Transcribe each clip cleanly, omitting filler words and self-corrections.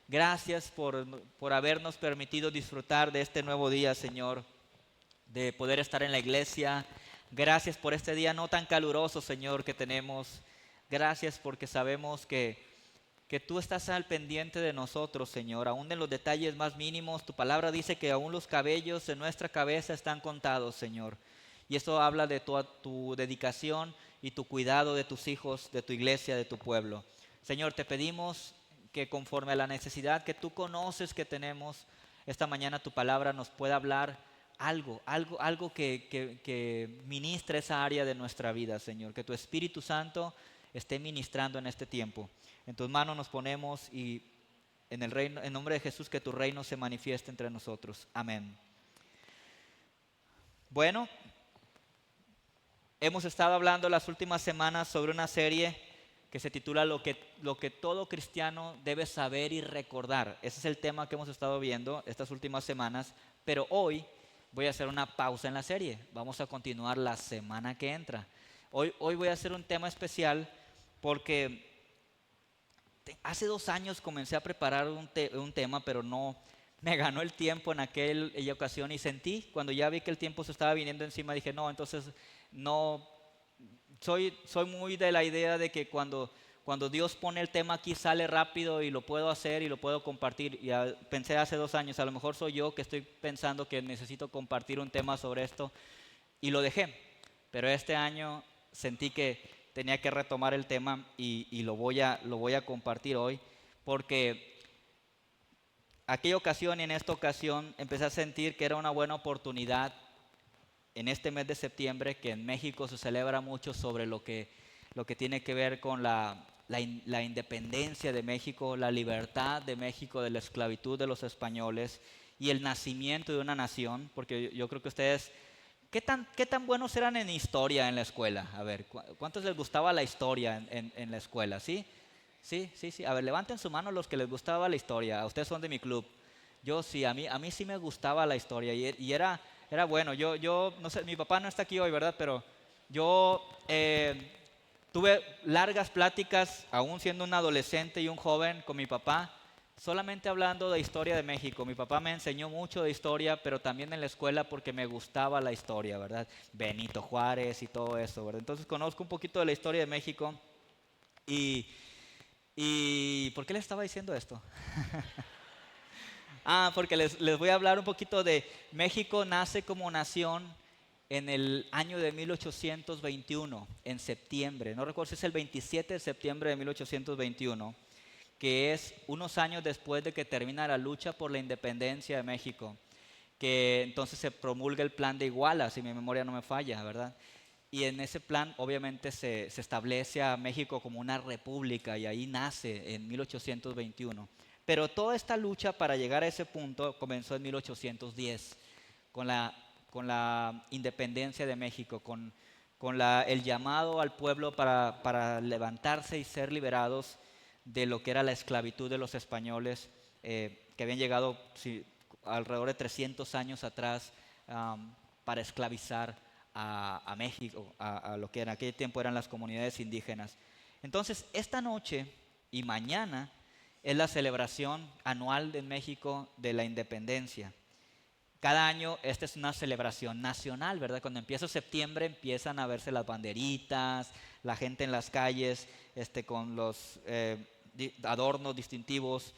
Gracias por habernos permitido disfrutar de este nuevo día, Señor, de poder estar en la iglesia. Gracias por este día no tan caluroso, Señor, que tenemos. Gracias porque sabemos que tú estás al pendiente de nosotros, Señor, aún en los detalles más mínimos. Tu palabra dice que aún los cabellos de nuestra cabeza están contados, Señor. Y eso habla de tu dedicación y tu cuidado de tus hijos, de tu iglesia, de tu pueblo. Señor, te pedimos que conforme a la necesidad que tú conoces que tenemos, esta mañana tu palabra nos pueda hablar algo que ministre esa área de nuestra vida, Señor. Que tu Espíritu Santo esté ministrando en este tiempo. En tus manos nos ponemos y en nombre de Jesús que tu reino se manifieste entre nosotros. Amén. Bueno, hemos estado hablando las últimas semanas sobre una serie que se titula lo que todo cristiano debe saber y recordar. Ese es el tema que hemos estado viendo estas últimas semanas, pero hoy voy a hacer una pausa en la serie. Vamos a continuar la semana que entra. Hoy voy a hacer un tema especial porque hace 2 años comencé a preparar un tema, pero no me ganó el tiempo en aquella ocasión y sentí, cuando ya vi que el tiempo se estaba viniendo encima, dije, no, entonces no, soy muy de la idea de que cuando Dios pone el tema aquí sale rápido y lo puedo hacer y lo puedo compartir. Y pensé hace 2 años, a lo mejor soy yo que estoy pensando que necesito compartir un tema sobre esto y lo dejé. Pero este año sentí que tenía que retomar el tema y lo voy a compartir hoy, porque aquella ocasión y en esta ocasión empecé a sentir que era una buena oportunidad en este mes de septiembre, que en México se celebra mucho sobre lo que tiene que ver con la independencia de México, la libertad de México de la esclavitud de los españoles y el nacimiento de una nación, porque yo creo que ustedes, ¿qué tan buenos eran en historia en la escuela? A ver, ¿cuántos les gustaba la historia en la escuela? ¿Sí? Sí, sí, sí. A ver, levanten su mano los que les gustaba la historia. Ustedes son de mi club. Yo sí, a mí sí me gustaba la historia y era bueno. Yo, no sé, mi papá no está aquí hoy, ¿verdad? Pero yo tuve largas pláticas, aún siendo un adolescente y un joven, con mi papá, solamente hablando de historia de México. Mi papá me enseñó mucho de historia, pero también en la escuela porque me gustaba la historia, ¿verdad? Benito Juárez y todo eso, ¿verdad? Entonces conozco un poquito de la historia de México y... ¿por qué les estaba diciendo esto? Porque les voy a hablar un poquito de México. Nace como nación en el año de 1821, en septiembre. No recuerdo si es el 27 de septiembre de 1821, que es unos años después de que termina la lucha por la independencia de México, que entonces se promulga el Plan de Iguala, si mi memoria no me falla, ¿verdad? Y en ese plan obviamente se establece a México como una república y ahí nace en 1821. Pero toda esta lucha para llegar a ese punto comenzó en 1810 con la independencia de México, con el llamado al pueblo para levantarse y ser liberados de lo que era la esclavitud de los españoles, que habían llegado alrededor de 300 años atrás, para esclavizar a México, a lo que en aquel tiempo eran las comunidades indígenas. Entonces, esta noche y mañana es la celebración anual en México de la independencia. Cada año esta es una celebración nacional, ¿verdad? Cuando empieza septiembre empiezan a verse las banderitas, la gente en las calles con los adornos distintivos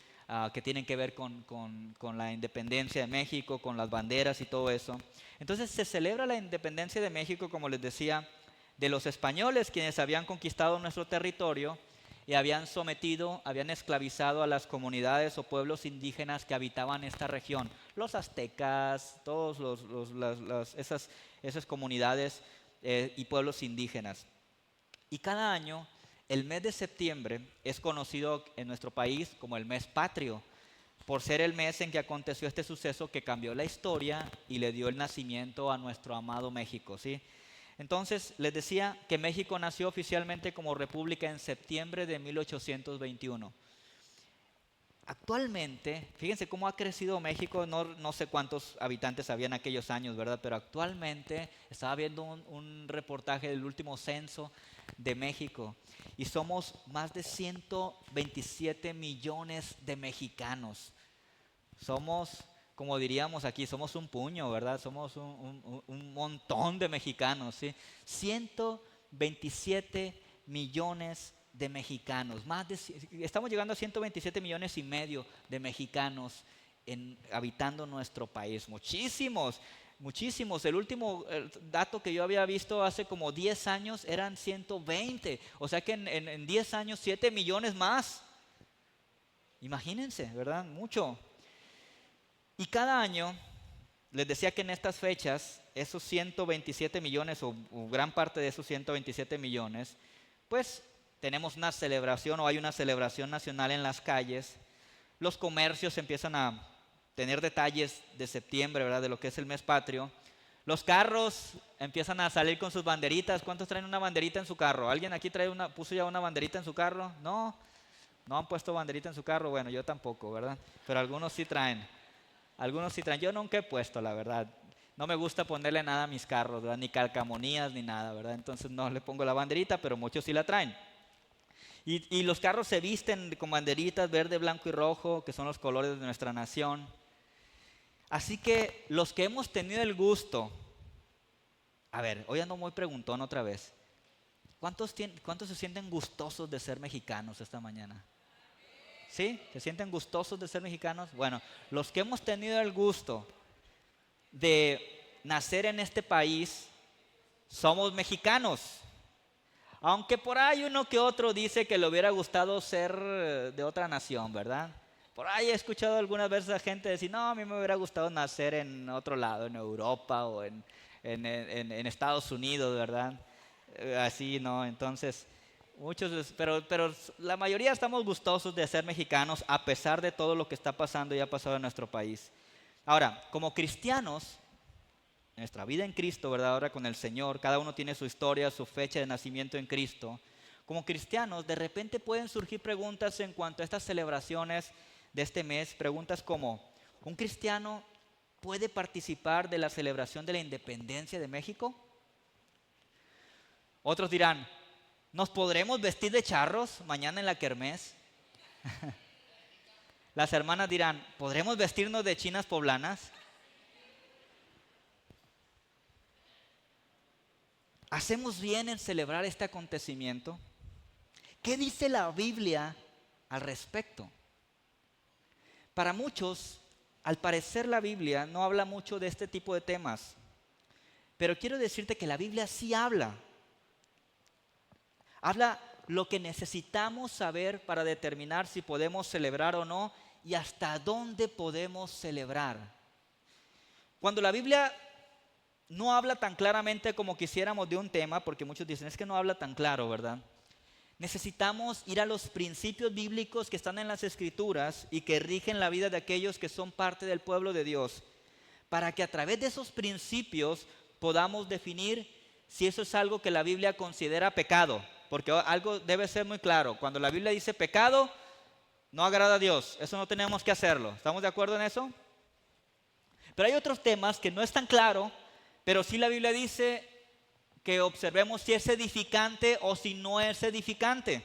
que tienen que ver con la independencia de México, con las banderas y todo eso. Entonces se celebra la independencia de México, como les decía, de los españoles, quienes habían conquistado nuestro territorio y habían esclavizado a las comunidades o pueblos indígenas que habitaban esta región, los aztecas, todos esas comunidades y pueblos indígenas. Y cada año, el mes de septiembre es conocido en nuestro país como el mes patrio, por ser el mes en que aconteció este suceso que cambió la historia y le dio el nacimiento a nuestro amado México, ¿sí? Entonces, les decía que México nació oficialmente como república en septiembre de 1821. Actualmente, fíjense cómo ha crecido México, no sé cuántos habitantes había en aquellos años, ¿verdad? Pero actualmente estaba viendo un reportaje del último censo de México y somos más de 127 millones de mexicanos. Somos, como diríamos aquí, somos un puño, ¿verdad? Somos un montón de mexicanos, ¿sí? 127 millones de mexicanos. Estamos llegando a 127 millones y medio de mexicanos habitando nuestro país. Muchísimos, muchísimos. El último dato que yo había visto hace como 10 años eran 120. O sea que en 10 años 7 millones más. Imagínense, ¿verdad? Mucho. Y cada año, les decía que en estas fechas, esos 127 millones o gran parte de esos 127 millones, pues tenemos una celebración o hay una celebración nacional en las calles. Los comercios empiezan a tener detalles de septiembre, ¿verdad? De lo que es el mes patrio. Los carros empiezan a salir con sus banderitas. ¿Cuántos traen una banderita en su carro? ¿Alguien aquí puso ya una banderita en su carro? No, no han puesto banderita en su carro. Bueno, yo tampoco, ¿verdad? Pero algunos sí traen. Algunos sí traen. Yo nunca he puesto, la verdad. No me gusta ponerle nada a mis carros, ¿verdad? Ni calcamonías ni nada, ¿verdad? Entonces no le pongo la banderita, pero muchos sí la traen. Y los carros se visten con banderitas verde, blanco y rojo, que son los colores de nuestra nación. Así que los que hemos tenido el gusto, a ver, hoy ando muy preguntón otra vez. ¿Cuántos se sienten gustosos de ser mexicanos esta mañana? ¿Sí? ¿Se sienten gustosos de ser mexicanos? Bueno, los que hemos tenido el gusto de nacer en este país, somos mexicanos. Aunque por ahí uno que otro dice que le hubiera gustado ser de otra nación, ¿verdad? Por ahí he escuchado algunas veces a gente decir, no, a mí me hubiera gustado nacer en otro lado, en Europa o en Estados Unidos, ¿verdad? Así, ¿no? Entonces, pero la mayoría estamos gustosos de ser mexicanos a pesar de todo lo que está pasando y ha pasado en nuestro país. Ahora, como cristianos, en nuestra vida en Cristo, ¿verdad? Ahora con el Señor, cada uno tiene su historia, su fecha de nacimiento en Cristo. Como cristianos, de repente pueden surgir preguntas en cuanto a estas celebraciones de este mes, preguntas como, ¿un cristiano puede participar de la celebración de la independencia de México? Otros dirán, ¿nos podremos vestir de charros mañana en la kermés? Las hermanas dirán, ¿podremos vestirnos de chinas poblanas? ¿Hacemos bien en celebrar este acontecimiento? ¿Qué dice la Biblia al respecto? Para muchos, al parecer la Biblia no habla mucho de este tipo de temas, pero quiero decirte que la Biblia sí habla. Habla lo que necesitamos saber para determinar si podemos celebrar o no y hasta dónde podemos celebrar. Cuando la Biblia no habla tan claramente como quisiéramos de un tema, porque muchos dicen, es que no habla tan claro, ¿verdad? Necesitamos ir a los principios bíblicos que están en las Escrituras y que rigen la vida de aquellos que son parte del pueblo de Dios, para que a través de esos principios podamos definir si eso es algo que la Biblia considera pecado, porque algo debe ser muy claro. Cuando la Biblia dice pecado, no agrada a Dios, eso no tenemos que hacerlo. ¿Estamos de acuerdo en eso? Pero hay otros temas que no es tan claro, pero sí la Biblia dice que observemos si es edificante o si no es edificante.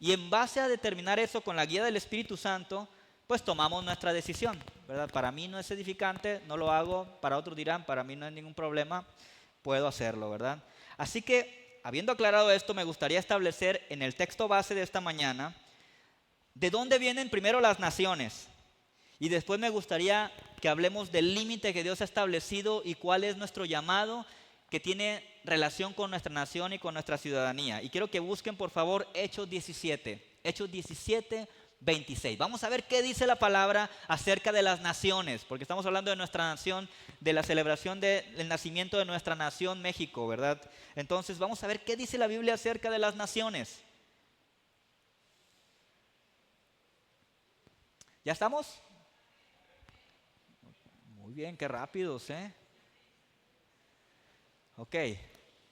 Y en base a determinar eso con la guía del Espíritu Santo, pues tomamos nuestra decisión, ¿verdad? Para mí no es edificante, no lo hago. Para otros dirán, para mí no hay ningún problema, puedo hacerlo, ¿verdad? Así que, habiendo aclarado esto, me gustaría establecer en el texto base de esta mañana, ¿de dónde vienen primero las naciones? Y después me gustaría que hablemos del límite que Dios ha establecido y cuál es nuestro llamado que tiene relación con nuestra nación y con nuestra ciudadanía. Y quiero que busquen por favor Hechos 17, Hechos 17, 26. Vamos a ver qué dice la palabra acerca de las naciones, porque estamos hablando de nuestra nación, de la celebración del nacimiento de nuestra nación México, ¿verdad? Entonces vamos a ver qué dice la Biblia acerca de las naciones. ¿Ya estamos? Muy bien, qué rápidos, ¿eh? Ok.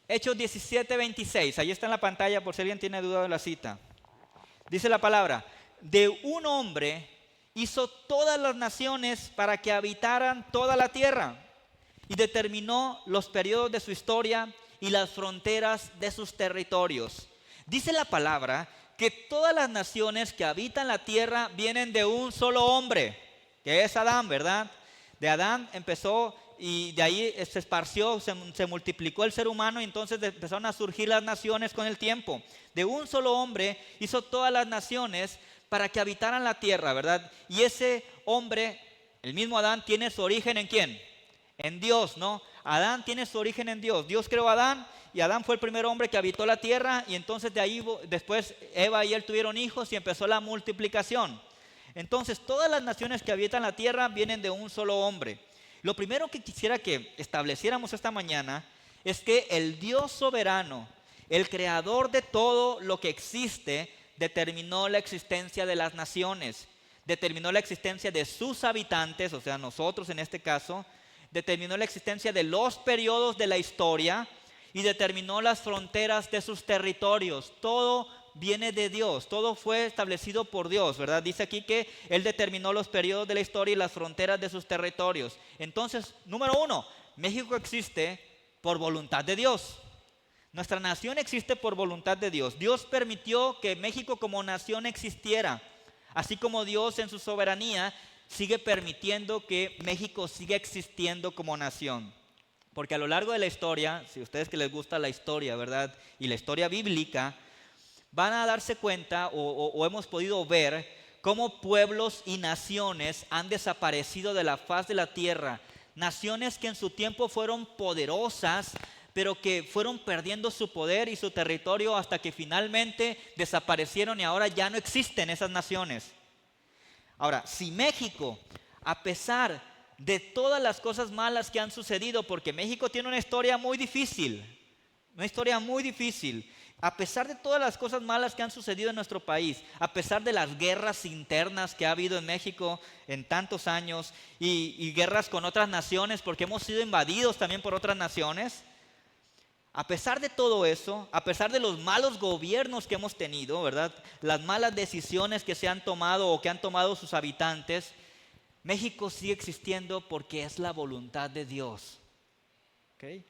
Hechos 17, 26. Ahí está en la pantalla por si alguien tiene duda de la cita. Dice la palabra, de un hombre hizo todas las naciones para que habitaran toda la tierra y determinó los periodos de su historia y las fronteras de sus territorios. Dice la palabra que todas las naciones que habitan la tierra vienen de un solo hombre, que es Adán, ¿verdad? De Adán empezó y de ahí se esparció, se multiplicó el ser humano y entonces empezaron a surgir las naciones con el tiempo. De un solo hombre hizo todas las naciones para que habitaran la tierra, ¿verdad? Y ese hombre, el mismo Adán, tiene su origen ¿en quién? En Dios, ¿no? Adán tiene su origen en Dios. Dios creó a Adán y Adán fue el primer hombre que habitó la tierra y entonces de ahí después Eva y él tuvieron hijos y empezó la multiplicación. Entonces todas las naciones que habitan la tierra vienen de un solo hombre. Lo primero que quisiera que estableciéramos esta mañana es que el Dios soberano, el creador de todo lo que existe, determinó la existencia de las naciones, determinó la existencia de sus habitantes, o sea, nosotros en este caso, determinó la existencia de los periodos de la historia y determinó las fronteras de sus territorios. Todo viene de Dios, todo fue establecido por Dios, ¿verdad? Dice aquí que Él determinó los periodos de la historia y las fronteras de sus territorios. Entonces, número uno, México existe por voluntad de Dios. Nuestra nación existe por voluntad de Dios. Dios permitió que México como nación existiera, así como Dios en su soberanía sigue permitiendo que México siga existiendo como nación. Porque a lo largo de la historia, si a ustedes que les gusta la historia, ¿verdad? Y la historia bíblica, van a darse cuenta o hemos podido ver cómo pueblos y naciones han desaparecido de la faz de la tierra. Naciones que en su tiempo fueron poderosas, pero que fueron perdiendo su poder y su territorio hasta que finalmente desaparecieron y ahora ya no existen esas naciones. Ahora, si México, a pesar de todas las cosas malas que han sucedido, porque México tiene una historia muy difícil, a pesar de todas las cosas malas que han sucedido en nuestro país, a pesar de las guerras internas que ha habido en México en tantos años y guerras con otras naciones, porque hemos sido invadidos también por otras naciones, a pesar de todo eso, a pesar de los malos gobiernos que hemos tenido, ¿verdad? Las malas decisiones que se han tomado o que han tomado sus habitantes, México sigue existiendo porque es la voluntad de Dios. ¿Okay?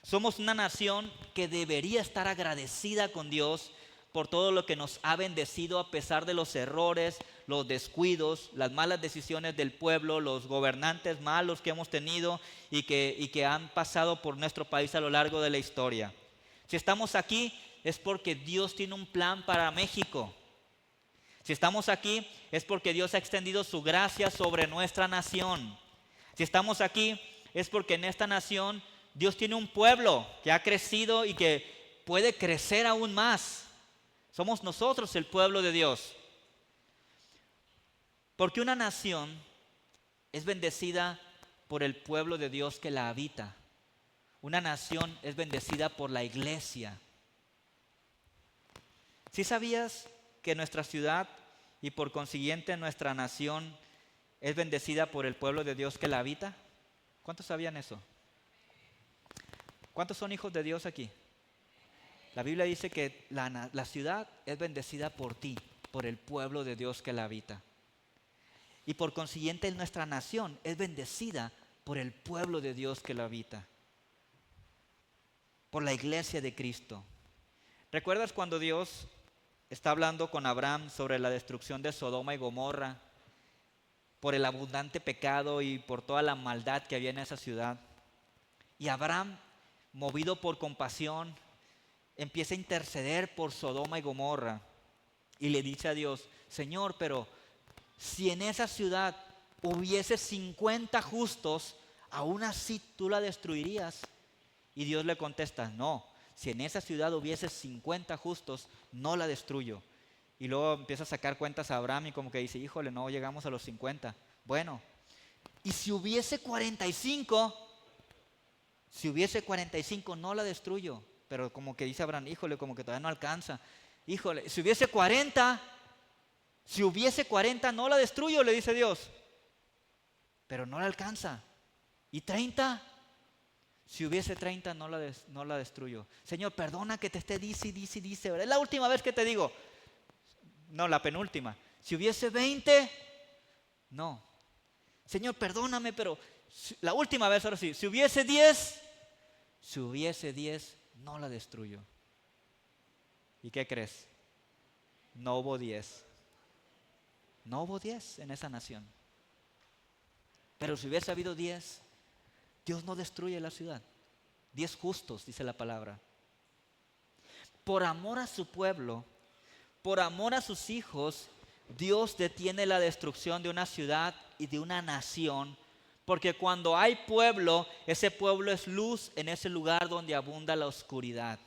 Somos una nación que debería estar agradecida con Dios por todo lo que nos ha bendecido a pesar de los errores, los descuidos, las malas decisiones del pueblo, los gobernantes malos que hemos tenido y que han pasado por nuestro país a lo largo de la historia. Si estamos aquí es porque Dios tiene un plan para México. Si estamos aquí es porque Dios ha extendido su gracia sobre nuestra nación. Si estamos aquí es porque en esta nación Dios tiene un pueblo que ha crecido y que puede crecer aún más. Somos nosotros el pueblo de Dios. Porque una nación es bendecida por el pueblo de Dios que la habita. Una nación es bendecida por la iglesia. ¿Sí sabías que nuestra ciudad y por consiguiente nuestra nación es bendecida por el pueblo de Dios que la habita? ¿Cuántos sabían eso? ¿Cuántos son hijos de Dios aquí? La Biblia dice que la ciudad es bendecida por ti, por el pueblo de Dios que la habita. Y por consiguiente nuestra nación es bendecida por el pueblo de Dios que la habita. Por la iglesia de Cristo. ¿Recuerdas cuando Dios está hablando con Abraham sobre la destrucción de Sodoma y Gomorra? Por el abundante pecado y por toda la maldad que había en esa ciudad. Y Abraham, movido por compasión, empieza a interceder por Sodoma y Gomorra. Y le dice a Dios, Señor, pero si en esa ciudad hubiese 50 justos, aún así tú la destruirías. Y Dios le contesta, no, si en esa ciudad hubiese 50 justos, no la destruyo. Y luego empieza a sacar cuentas a Abraham y como que dice, híjole, no llegamos a los 50. Bueno, y si hubiese 45, no la destruyo. Pero como que dice Abraham, híjole, como que todavía no alcanza. Híjole, si hubiese 40, no la destruyo, le dice Dios. Pero no la alcanza. ¿Y 30? Si hubiese 30, no la destruyo. Señor, perdona que te esté dice. ¿Verdad? Es la última vez que te digo. No, la penúltima. Si hubiese 20, no. Señor, perdóname, pero la última vez, ahora sí. Si hubiese 10, no la destruyo. ¿Y qué crees? No hubo 10. No hubo 10 en esa nación. Pero si hubiese habido 10, Dios no destruye la ciudad. 10 justos, dice la palabra. Por amor a su pueblo, por amor a sus hijos, Dios detiene la destrucción de una ciudad y de una nación, porque cuando hay pueblo, ese pueblo es luz en ese lugar donde abunda la oscuridad.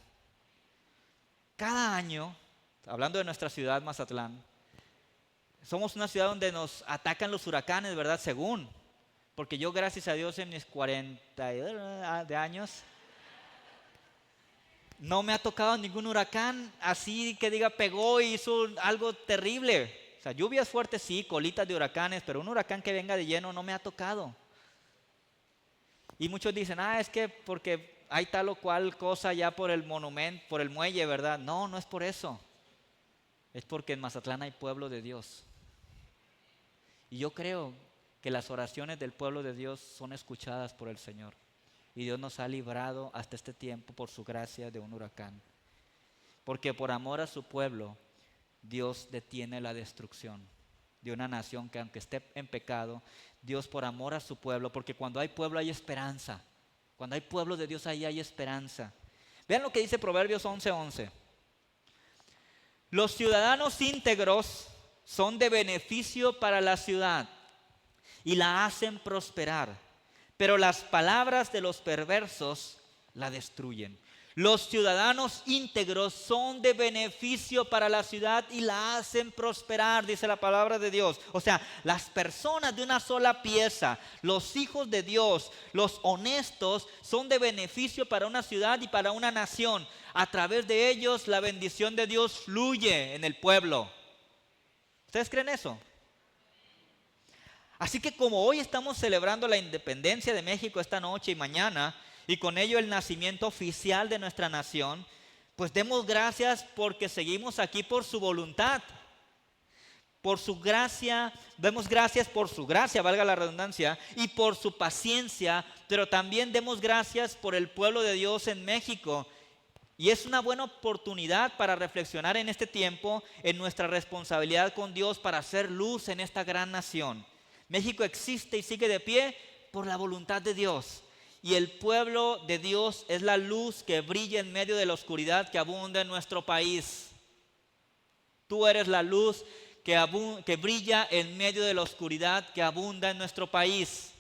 Cada año, hablando de nuestra ciudad, Mazatlán, somos una ciudad donde nos atacan los huracanes, ¿verdad? Según, porque yo, gracias a Dios, en mis 40 de años, no me ha tocado ningún huracán así que diga pegó y hizo algo terrible. O sea, lluvias fuertes sí, colitas de huracanes, pero un huracán que venga de lleno no me ha tocado. Y muchos dicen, es que porque hay tal o cual cosa ya por el monumento, por el muelle, ¿verdad? No, no es por eso. Es porque en Mazatlán hay pueblo de Dios. Y yo creo que las oraciones del pueblo de Dios son escuchadas por el Señor. Y Dios nos ha librado hasta este tiempo por su gracia de un huracán. Porque por amor a su pueblo, Dios detiene la destrucción de una nación que aunque esté en pecado, Dios por amor a su pueblo, porque cuando hay pueblo hay esperanza. Cuando hay pueblo de Dios ahí hay esperanza. Vean lo que dice Proverbios 11:11. Los ciudadanos íntegros son de beneficio para la ciudad y la hacen prosperar, pero las palabras de los perversos la destruyen. Los ciudadanos íntegros son de beneficio para la ciudad y la hacen prosperar, dice la palabra de Dios. O sea, las personas de una sola pieza, los hijos de Dios, los honestos, son de beneficio para una ciudad y para una nación. A través de ellos la bendición de Dios fluye en el pueblo. ¿Ustedes creen eso? Así que como hoy estamos celebrando la independencia de México esta noche y mañana, y con ello el nacimiento oficial de nuestra nación, pues demos gracias porque seguimos aquí por su voluntad, por su gracia. Demos gracias por su gracia, valga la redundancia, y por su paciencia, pero también demos gracias por el pueblo de Dios en México. Y es una buena oportunidad para reflexionar en este tiempo en nuestra responsabilidad con Dios para hacer luz en esta gran nación. México existe y sigue de pie por la voluntad de Dios. Y el pueblo de Dios es la luz que brilla en medio de la oscuridad que abunda en nuestro país. Tú eres la luz que brilla en medio de la oscuridad que abunda en nuestro país.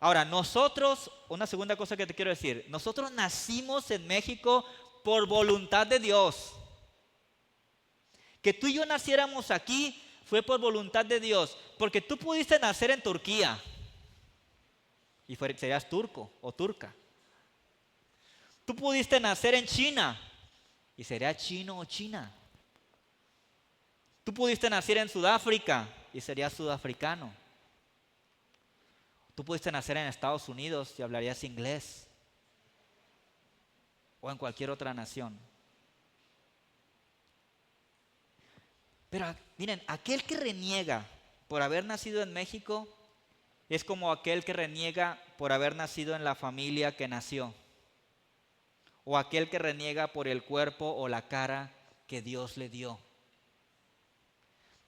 Ahora, nosotros, una segunda cosa que te quiero decir, nosotros nacimos en México por voluntad de Dios. Que tú y yo naciéramos aquí fue por voluntad de Dios, porque tú pudiste nacer en Turquía y serías turco o turca. Tú pudiste nacer en China y serías chino o china. Tú pudiste nacer en Sudáfrica y serías sudafricano. Tú pudiste nacer en Estados Unidos y hablarías inglés. O en cualquier otra nación. Pero miren, aquel que reniega por haber nacido en México es como aquel que reniega por haber nacido en la familia que nació. O aquel que reniega por el cuerpo o la cara que Dios le dio.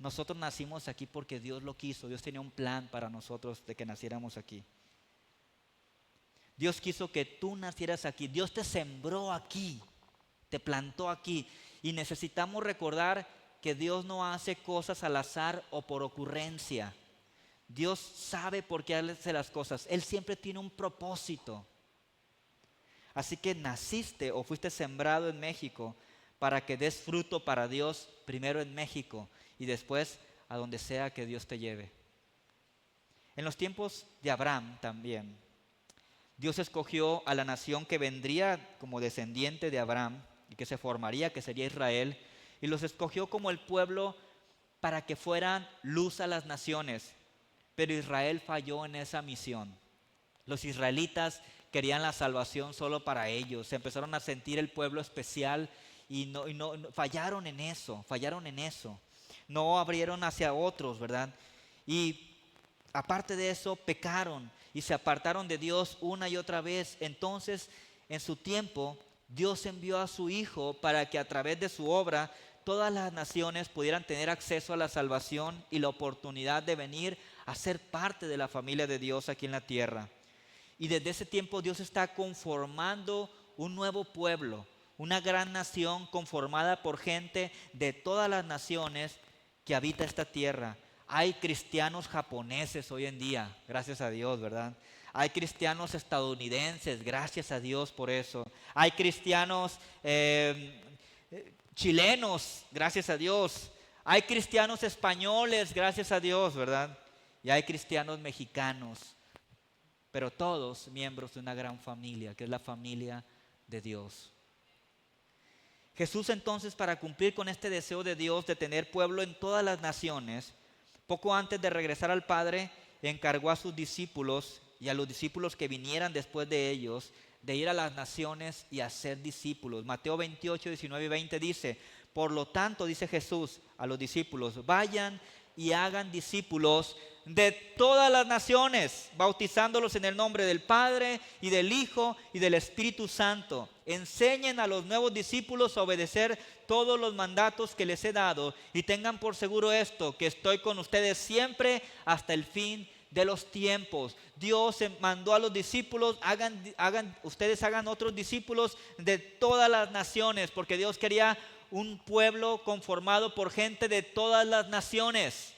Nosotros nacimos aquí porque Dios lo quiso. Dios tenía un plan para nosotros de que naciéramos aquí. Dios quiso que tú nacieras aquí. Dios te sembró aquí, te plantó aquí. Y necesitamos recordar que Dios no hace cosas al azar o por ocurrencia. Dios sabe por qué hace las cosas. Él siempre tiene un propósito. Así que naciste o fuiste sembrado en México para que des fruto para Dios, primero en México y después a donde sea que Dios te lleve. En los tiempos de Abraham también, Dios escogió a la nación que vendría como descendiente de Abraham y que se formaría, que sería Israel, y los escogió como el pueblo para que fueran luz a las naciones. Pero Israel falló en esa misión. Los israelitas querían la salvación solo para ellos. Se empezaron a sentir el pueblo especial y fallaron en eso. No abrieron hacia otros, ¿verdad? Y aparte de eso, pecaron y se apartaron de Dios una y otra vez. Entonces, en su tiempo, Dios envió a su Hijo para que a través de su obra todas las naciones pudieran tener acceso a la salvación y la oportunidad de venir a ser parte de la familia de Dios aquí en la tierra. Y desde ese tiempo Dios está conformando un nuevo pueblo, una gran nación conformada por gente de todas las naciones que habita esta tierra. Hay cristianos japoneses hoy en día, gracias a Dios, ¿verdad? Hay cristianos estadounidenses, gracias a Dios por eso. Hay cristianos chilenos, gracias a Dios. Hay cristianos españoles, gracias a Dios, ¿verdad? Y hay cristianos mexicanos, pero todos miembros de una gran familia, que es la familia de Dios. Jesús entonces, para cumplir con este deseo de Dios de tener pueblo en todas las naciones, poco antes de regresar al Padre, encargó a sus discípulos y a los discípulos que vinieran después de ellos, de ir a las naciones y hacer discípulos. Mateo 28, 19 y 20 dice: por lo tanto, dice Jesús a los discípulos, vayan y hagan discípulos de todas las naciones, bautizándolos en el nombre del Padre y del Hijo y del Espíritu Santo. Enseñen a los nuevos discípulos a obedecer todos los mandatos que les he dado, y tengan por seguro esto, que estoy con ustedes siempre hasta el fin de los tiempos. Dios mandó a los discípulos, ustedes hagan otros discípulos de todas las naciones, porque Dios quería un pueblo conformado por gente de todas las naciones.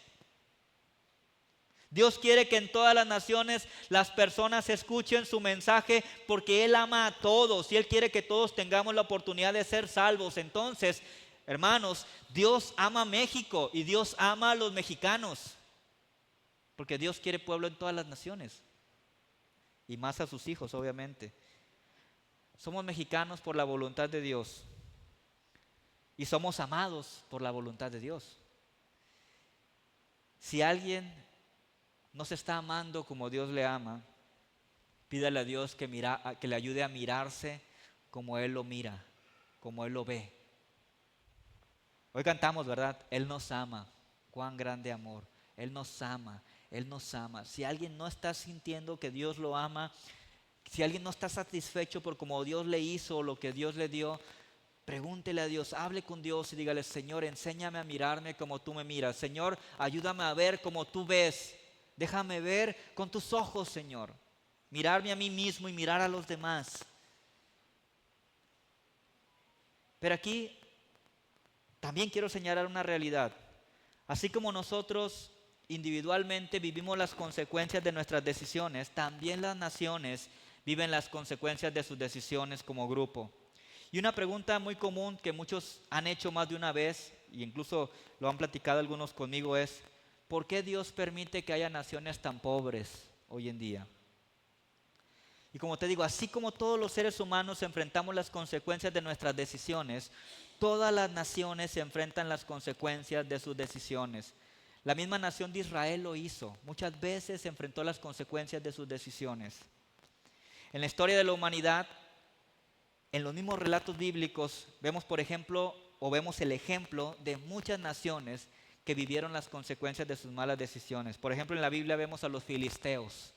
Dios quiere que en todas las naciones las personas escuchen su mensaje, porque Él ama a todos y Él quiere que todos tengamos la oportunidad de ser salvos. Entonces, hermanos, Dios ama a México y Dios ama a los mexicanos, porque Dios quiere pueblo en todas las naciones y más a sus hijos, obviamente. Somos mexicanos por la voluntad de Dios y somos amados por la voluntad de Dios. Si alguien no se está amando como Dios le ama, pídale a Dios que le ayude a mirarse como Él lo mira, como Él lo ve. Hoy cantamos, ¿verdad? Él nos ama. Cuán grande amor. Él nos ama. Él nos ama. Si alguien no está sintiendo que Dios lo ama, si alguien no está satisfecho por cómo Dios le hizo o lo que Dios le dio, pregúntele a Dios, hable con Dios y dígale: Señor, enséñame a mirarme como tú me miras. Señor, ayúdame a ver como tú ves. Déjame ver con tus ojos, Señor. Mirarme a mí mismo y mirar a los demás. Pero aquí también quiero señalar una realidad. Así como nosotros individualmente vivimos las consecuencias de nuestras decisiones, también las naciones viven las consecuencias de sus decisiones como grupo. Y una pregunta muy común que muchos han hecho más de una vez, e incluso lo han platicado algunos conmigo, es: ¿por qué Dios permite que haya naciones tan pobres hoy en día? Y como te digo, así como todos los seres humanos enfrentamos las consecuencias de nuestras decisiones, todas las naciones se enfrentan las consecuencias de sus decisiones. La misma nación de Israel lo hizo. Muchas veces se enfrentó las consecuencias de sus decisiones. En la historia de la humanidad, en los mismos relatos bíblicos, vemos, por ejemplo, o vemos el ejemplo de muchas naciones que vivieron las consecuencias de sus malas decisiones. Por ejemplo, en la Biblia vemos a los filisteos.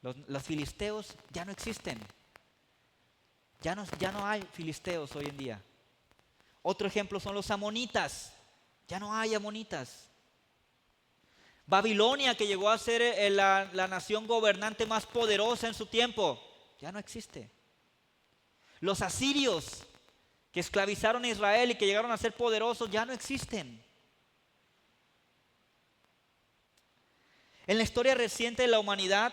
Los filisteos ya no existen. Ya no hay filisteos hoy en día. Otro ejemplo son los amonitas. Ya no hay amonitas. Babilonia, que llegó a ser la nación gobernante más poderosa en su tiempo, ya no existe. Los asirios, que esclavizaron a Israel y que llegaron a ser poderosos, ya no existen. En la historia reciente de la humanidad,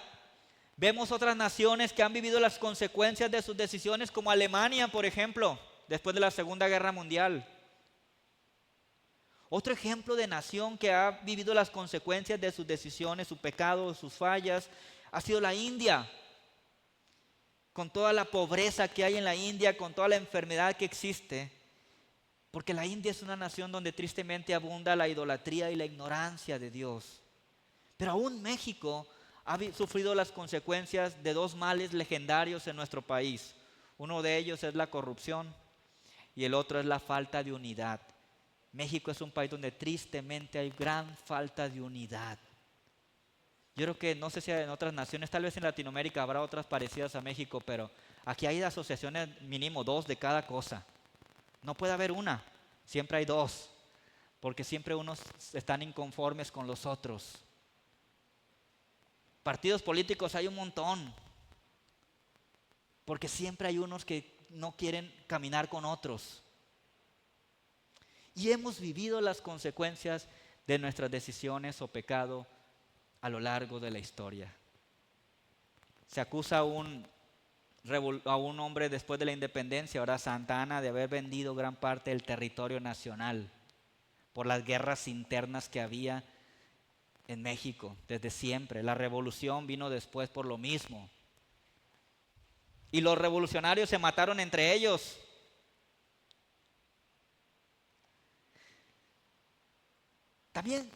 vemos otras naciones que han vivido las consecuencias de sus decisiones, como Alemania, por ejemplo, después de la Segunda Guerra Mundial. Otro ejemplo de nación que ha vivido las consecuencias de sus decisiones, sus pecados, sus fallas, ha sido la India. Con toda la pobreza que hay en la India, con toda la enfermedad que existe, porque la India es una nación donde tristemente abunda la idolatría y la ignorancia de Dios. Pero aún México ha sufrido las consecuencias de dos males legendarios en nuestro país. Uno de ellos es la corrupción y el otro es la falta de unidad. México es un país donde tristemente hay gran falta de unidad. Yo creo que, no sé si en otras naciones, tal vez en Latinoamérica habrá otras parecidas a México, pero Aquí hay asociaciones mínimo 2 de cada cosa. No puede haber una, siempre hay 2, porque siempre unos están inconformes con los otros. Partidos políticos hay un montón, porque siempre hay unos que no quieren caminar con otros. Y hemos vivido las consecuencias de nuestras decisiones o pecado a lo largo de la historia. Se acusa a un hombre después de la independencia, ahora Santa Anna, de haber vendido gran parte del territorio nacional por las guerras internas que había en México desde siempre. La revolución vino después por lo mismo. Y los revolucionarios se mataron entre ellos. También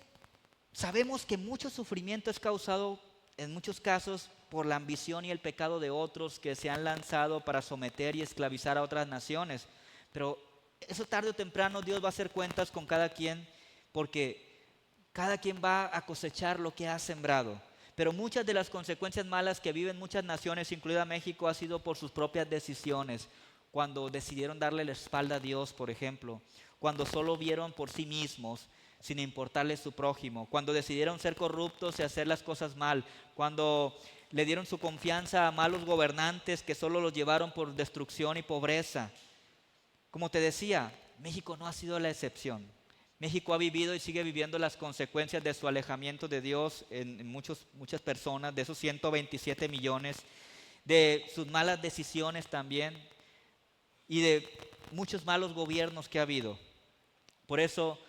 sabemos que mucho sufrimiento es causado en muchos casos por la ambición y el pecado de otros que se han lanzado para someter y esclavizar a otras naciones. Pero eso tarde o temprano Dios va a hacer cuentas con cada quien, porque cada quien va a cosechar lo que ha sembrado. Pero muchas de las consecuencias malas que viven muchas naciones, incluida México, ha sido por sus propias decisiones. Cuando decidieron darle la espalda a Dios, por ejemplo. Cuando solo vieron por sí mismos, sin importarles su prójimo. Cuando decidieron ser corruptos y hacer las cosas mal. Cuando le dieron su confianza a malos gobernantes que solo los llevaron por destrucción y pobreza. Como te decía, México no ha sido la excepción. México ha vivido y sigue viviendo las consecuencias de su alejamiento de Dios en muchas personas, de esos 127 millones, de sus malas decisiones también y de muchos malos gobiernos que ha habido. Por eso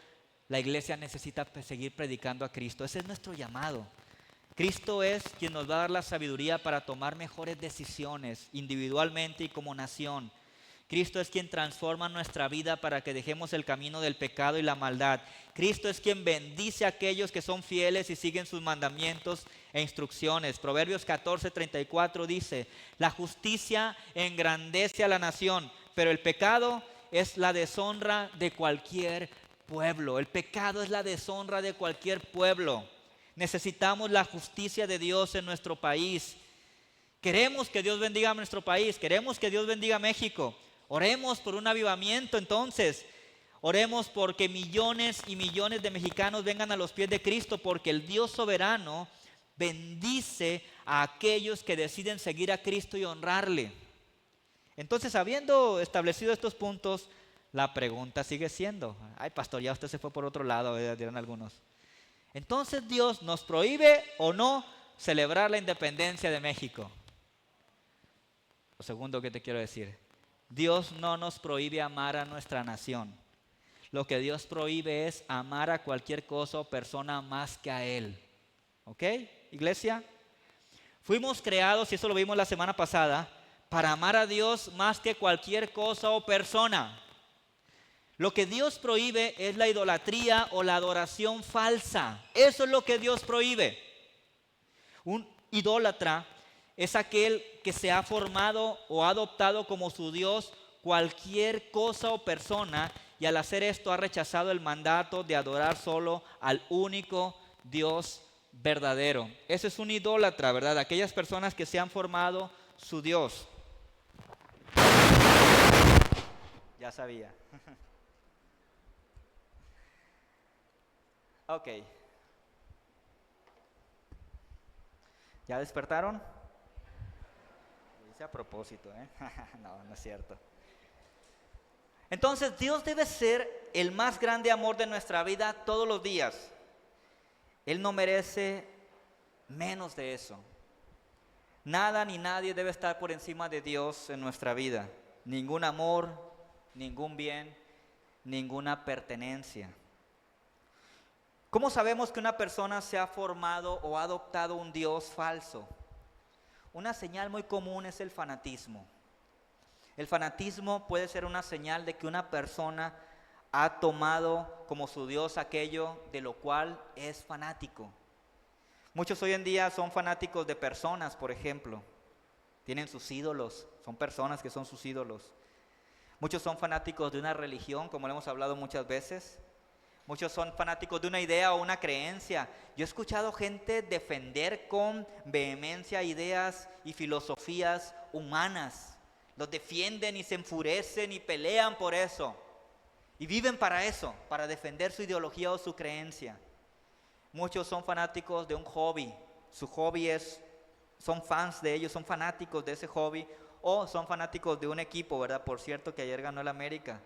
la iglesia necesita seguir predicando a Cristo. Ese es nuestro llamado. Cristo es quien nos va a dar la sabiduría para tomar mejores decisiones individualmente y como nación. Cristo es quien transforma nuestra vida para que dejemos el camino del pecado y la maldad. Cristo es quien bendice a aquellos que son fieles y siguen sus mandamientos e instrucciones. Proverbios 14:34 dice: la justicia engrandece a la nación, pero el pecado es la deshonra de cualquier pueblo. El pecado es la deshonra de cualquier pueblo. Necesitamos la justicia de Dios en nuestro país. Queremos que Dios bendiga a nuestro país. Queremos que Dios bendiga a México. Oremos por un avivamiento entonces. Oremos porque millones y millones de mexicanos vengan a los pies de Cristo, porque el Dios soberano bendice a aquellos que deciden seguir a Cristo y honrarle. Entonces, habiendo establecido estos puntos, la pregunta sigue siendo: ay, pastor, ya usted se fue por otro lado, dirán algunos. Entonces, ¿Dios nos prohíbe o no celebrar la independencia de México? Lo segundo que te quiero decir: Dios no nos prohíbe amar a nuestra nación. Lo que Dios prohíbe es amar a cualquier cosa o persona más que a Él. ¿Ok, iglesia? Fuimos creados, y eso lo vimos la semana pasada, para amar a Dios más que cualquier cosa o persona. Lo que Dios prohíbe es la idolatría o la adoración falsa. Eso es lo que Dios prohíbe. Un idólatra es aquel que se ha formado o ha adoptado como su Dios cualquier cosa o persona, y al hacer esto ha rechazado el mandato de adorar solo al único Dios verdadero. Ese es un idólatra, ¿verdad? Aquellas personas que se han formado su Dios. Ya sabía. Ok. ¿Ya despertaron? Lo hice a propósito, ¿eh? No, no es cierto. Entonces, Dios debe ser el más grande amor de nuestra vida todos los días. Él no merece menos de eso. Nada ni nadie debe estar por encima de Dios en nuestra vida. Ningún amor, ningún bien, ninguna pertenencia. ¿Cómo sabemos que una persona se ha formado o ha adoptado un Dios falso? Una señal muy común es el fanatismo. El fanatismo puede ser una señal de que una persona ha tomado como su Dios aquello de lo cual es fanático. Muchos hoy en día son fanáticos de personas, por ejemplo. Tienen sus ídolos, son personas que son sus ídolos. Muchos son fanáticos de una religión, como lo hemos hablado muchas veces. Muchos son fanáticos de una idea o una creencia. Yo he escuchado gente defender con vehemencia ideas y filosofías humanas. Los defienden y se enfurecen y pelean por eso. Y viven para eso, para defender su ideología o su creencia. Muchos son fanáticos de un hobby. Su hobby son fans de ellos, son fanáticos de ese hobby. O son fanáticos de un equipo, ¿verdad? Por cierto que ayer ganó el América.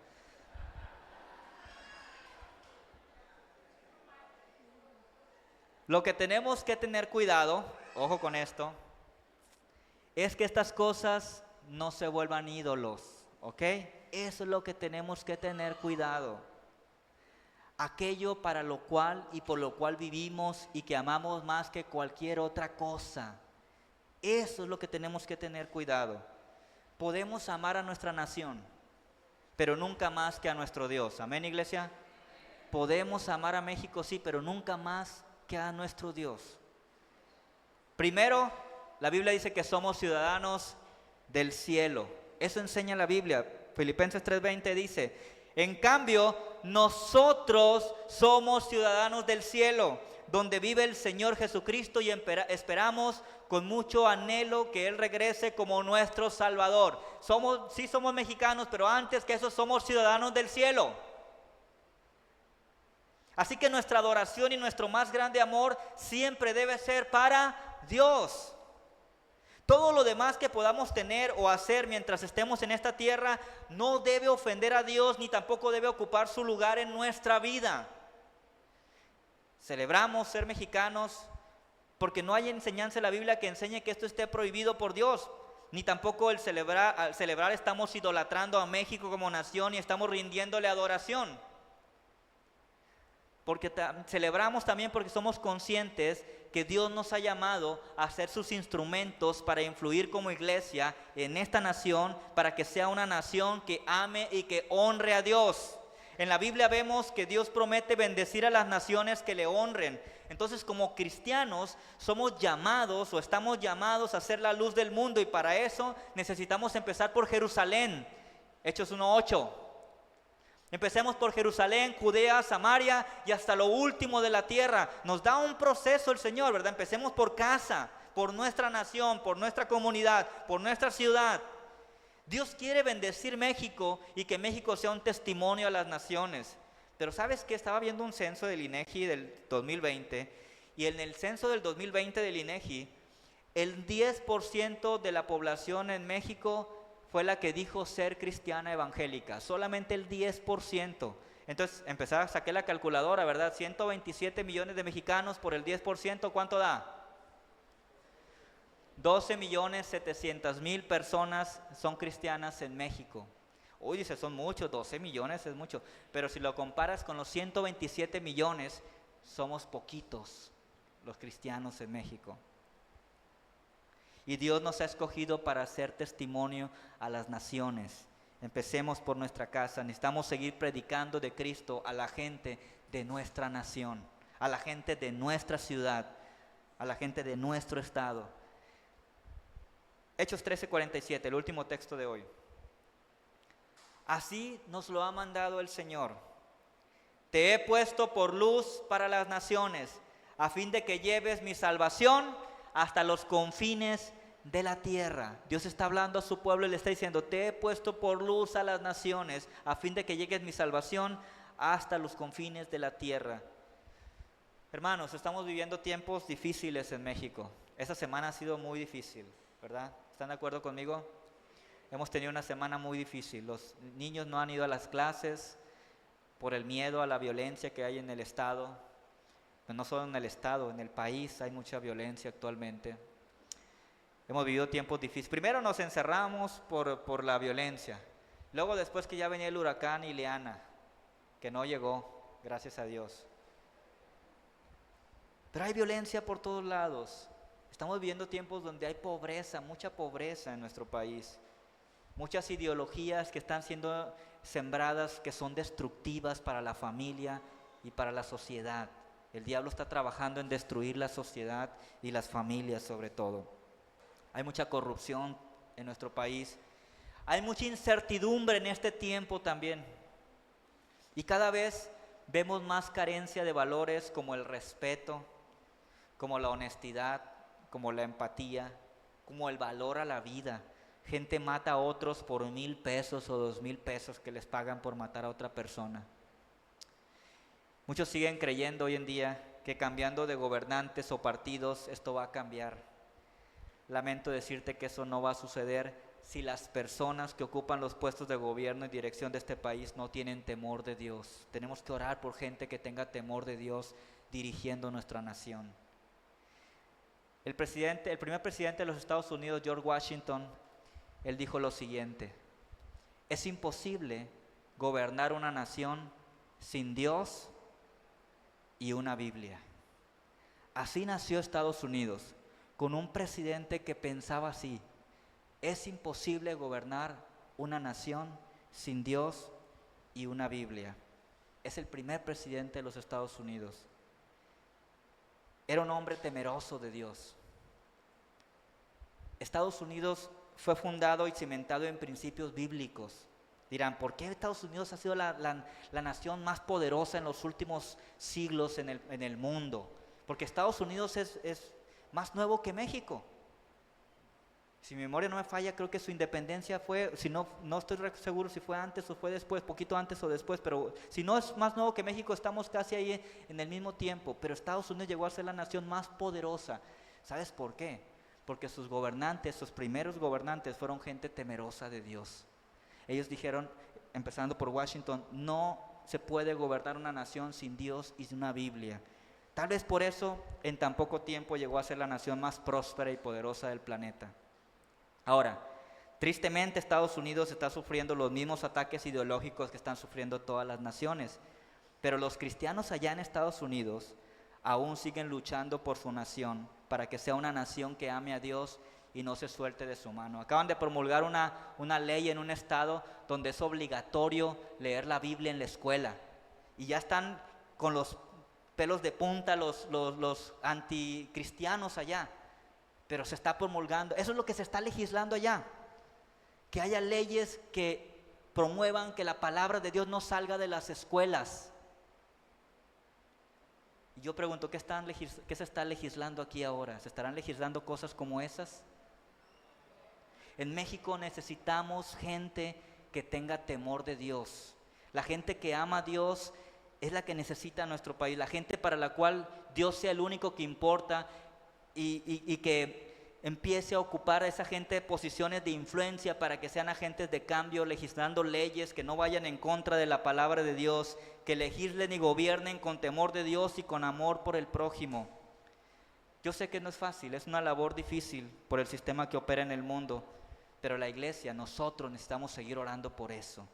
Lo que tenemos que tener cuidado, ojo con esto, es que estas cosas no se vuelvan ídolos, ¿ok? Eso es lo que tenemos que tener cuidado. Aquello para lo cual y por lo cual vivimos y que amamos más que cualquier otra cosa. Eso es lo que tenemos que tener cuidado. Podemos amar a nuestra nación, pero nunca más que a nuestro Dios. ¿Amén, iglesia? Podemos amar a México, sí, pero nunca más que a nuestro Dios. Primero, la Biblia dice que somos ciudadanos del cielo. Eso enseña la Biblia. Filipenses 3:20 dice: en cambio, nosotros somos ciudadanos del cielo, donde vive el Señor Jesucristo, y esperamos con mucho anhelo que Él regrese como nuestro Salvador. Sí somos mexicanos, pero antes que eso somos ciudadanos del cielo. Así que nuestra adoración y nuestro más grande amor siempre debe ser para Dios. Todo lo demás que podamos tener o hacer mientras estemos en esta tierra no debe ofender a Dios, ni tampoco debe ocupar su lugar en nuestra vida. Celebramos ser mexicanos porque no hay enseñanza en la Biblia que enseñe que esto esté prohibido por Dios. Ni tampoco al celebrar estamos idolatrando a México como nación y estamos rindiéndole adoración. Porque celebramos también porque somos conscientes que Dios nos ha llamado a ser sus instrumentos para influir como iglesia en esta nación, para que sea una nación que ame y que honre a Dios. En la Biblia vemos que Dios promete bendecir a las naciones que le honren. Entonces, como cristianos somos llamados o estamos llamados a ser la luz del mundo, y para eso necesitamos empezar por Jerusalén. Hechos 1:8. Empecemos por Jerusalén, Judea, Samaria y hasta lo último de la tierra. Nos da un proceso el Señor, ¿verdad? Empecemos por casa, por nuestra nación, por nuestra comunidad, por nuestra ciudad. Dios quiere bendecir México y que México sea un testimonio a las naciones. Pero ¿sabes qué? Estaba viendo un censo del INEGI del 2020, y en el censo del 2020 del INEGI, el 10% de la población en México fue la que dijo ser cristiana evangélica, solamente el 10%. Entonces saqué la calculadora, ¿verdad? 127 millones de mexicanos por el 10%, ¿cuánto da? 12.700.000 personas son cristianas en México. Uy, dice, son muchos, 12 millones es mucho, pero si lo comparas con los 127 millones, somos poquitos los cristianos en México. Y Dios nos ha escogido para hacer testimonio a las naciones. Empecemos por nuestra casa. Necesitamos seguir predicando de Cristo a la gente de nuestra nación, a la gente de nuestra ciudad, a la gente de nuestro estado. Hechos 13:47, el último texto de hoy. Así nos lo ha mandado el Señor. Te he puesto por luz para las naciones, a fin de que lleves mi salvación hasta los confines de la tierra. Dios está hablando a su pueblo y le está diciendo: te he puesto por luz a las naciones, a fin de que llegues mi salvación hasta los confines de la tierra. Hermanos, estamos viviendo tiempos difíciles en México. Esta semana ha sido muy difícil, ¿verdad? ¿Están de acuerdo conmigo? Hemos tenido una semana muy difícil. Los niños no han ido a las clases por el miedo a la violencia que hay en el estado. No solo en el estado, en el país hay mucha violencia actualmente. Hemos vivido tiempos difíciles. Primero nos encerramos por la violencia. Luego, después que ya venía el huracán Ileana, que no llegó, gracias a Dios. Pero hay violencia por todos lados. Estamos viviendo tiempos donde hay pobreza, mucha pobreza en nuestro país. Muchas ideologías que están siendo sembradas, que son destructivas para la familia y para la sociedad. El diablo está trabajando en destruir la sociedad y las familias sobre todo. Hay mucha corrupción en nuestro país. Hay mucha incertidumbre en este tiempo también. Y cada vez vemos más carencia de valores como el respeto, como la honestidad, como la empatía, como el valor a la vida. gente mata a otros por 1,000 pesos o 2,000 pesos que les pagan por matar a otra persona. Muchos siguen creyendo hoy en día que cambiando de gobernantes o partidos esto va a cambiar. Lamento decirte que eso no va a suceder si las personas que ocupan los puestos de gobierno y dirección de este país no tienen temor de Dios. Tenemos que orar por gente que tenga temor de Dios dirigiendo nuestra nación. El primer presidente de los Estados Unidos, George Washington, él dijo lo siguiente: es imposible gobernar una nación sin Dios y una Biblia. Así nació Estados Unidos, con un presidente que pensaba así: es imposible gobernar una nación sin Dios y una Biblia. Es el primer presidente de los Estados Unidos. Era un hombre temeroso de Dios. Estados Unidos fue fundado y cimentado en principios bíblicos. Dirán, ¿por qué Estados Unidos ha sido la nación más poderosa en los últimos siglos en el mundo? Porque Estados Unidos es más nuevo que México. Si mi memoria no me falla, creo que su independencia fue, si no estoy seguro si fue antes o fue después, poquito antes o después, pero si no es más nuevo que México, estamos casi ahí en el mismo tiempo. Pero Estados Unidos llegó a ser la nación más poderosa. ¿Sabes por qué? Porque sus gobernantes, sus primeros gobernantes fueron gente temerosa de Dios. Ellos dijeron, empezando por Washington, no se puede gobernar una nación sin Dios y sin una Biblia. Tal vez por eso en tan poco tiempo llegó a ser la nación más próspera y poderosa del planeta. Ahora, tristemente Estados Unidos está sufriendo los mismos ataques ideológicos que están sufriendo todas las naciones, pero los cristianos allá en Estados Unidos aún siguen luchando por su nación, para que sea una nación que ame a Dios y no se suelte de su mano. Acaban de promulgar una ley en un estado donde es obligatorio leer la Biblia en la escuela, y ya están con los pelos de punta los anticristianos allá. Pero se está promulgando, eso es lo que se está legislando allá, que haya leyes que promuevan que la palabra de Dios no salga de las escuelas. Y yo pregunto, ¿qué se está legislando aquí ahora? ¿Se estarán legislando cosas como esas? En México necesitamos gente que tenga temor de Dios. La gente que ama a Dios es la que necesita nuestro país, la gente para la cual Dios sea el único que importa. Y que empiece a ocupar a esa gente posiciones de influencia para que sean agentes de cambio, legislando leyes que no vayan en contra de la palabra de Dios, que legislen y gobiernen con temor de Dios y con amor por el prójimo. Yo sé que no es fácil, es una labor difícil por el sistema que opera en el mundo, pero la iglesia, nosotros necesitamos seguir orando por eso.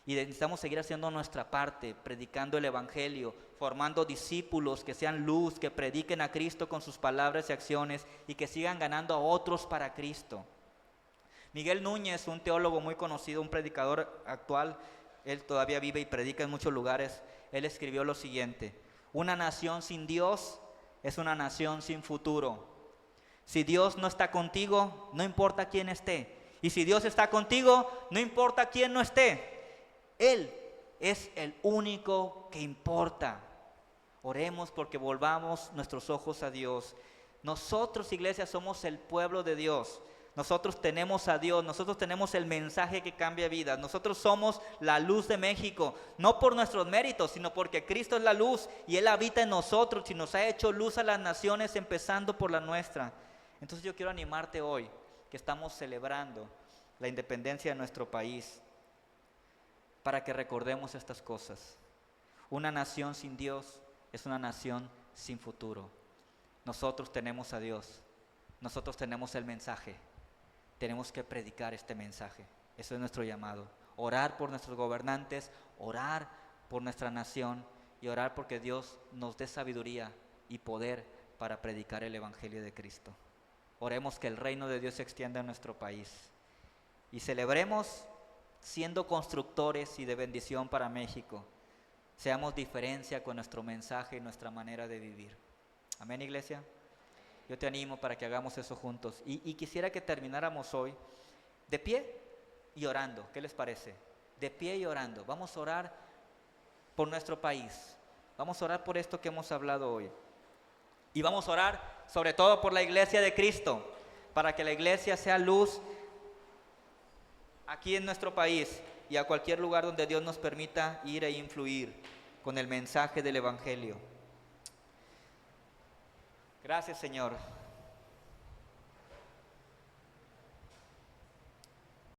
Y necesitamos seguir haciendo nuestra parte, predicando el evangelio, formando discípulos que sean luz, que prediquen a Cristo con sus palabras y acciones y que sigan ganando a otros para Cristo. Miguel Núñez, un teólogo muy conocido, un predicador actual, él todavía vive y predica en muchos lugares, él escribió lo siguiente: una nación sin Dios es una nación sin futuro. Si Dios no está contigo, no importa quién esté. Y si Dios está contigo, no importa quién no esté. Él es el único que importa. Oremos porque volvamos nuestros ojos a Dios. Nosotros, iglesia, somos el pueblo de Dios. Nosotros tenemos a Dios, nosotros tenemos el mensaje que cambia vidas. Nosotros somos la luz de México, no por nuestros méritos, sino porque Cristo es la luz y Él habita en nosotros y nos ha hecho luz a las naciones, empezando por la nuestra. Entonces yo quiero animarte hoy, que estamos celebrando la independencia de nuestro país, para que recordemos estas cosas. Una nación sin Dios es una nación sin futuro. Nosotros tenemos a Dios, nosotros tenemos el mensaje, tenemos que predicar este mensaje. Eso es nuestro llamado. Orar por nuestros gobernantes, orar por nuestra nación y orar porque Dios nos dé sabiduría y poder para predicar el evangelio de Cristo. Oremos que el reino de Dios se extienda en nuestro país y celebremos siendo constructores y de bendición para México. Seamos diferencia con nuestro mensaje y nuestra manera de vivir. Amén, iglesia. Yo te animo para que hagamos eso juntos. Y quisiera que termináramos hoy de pie y orando. ¿Qué les parece? De pie y orando. Vamos a orar por nuestro país. Vamos a orar por esto que hemos hablado hoy. Y vamos a orar sobre todo por la iglesia de Cristo, para que la iglesia sea luz aquí en nuestro país y a cualquier lugar donde Dios nos permita ir e influir con el mensaje del Evangelio. Gracias, Señor.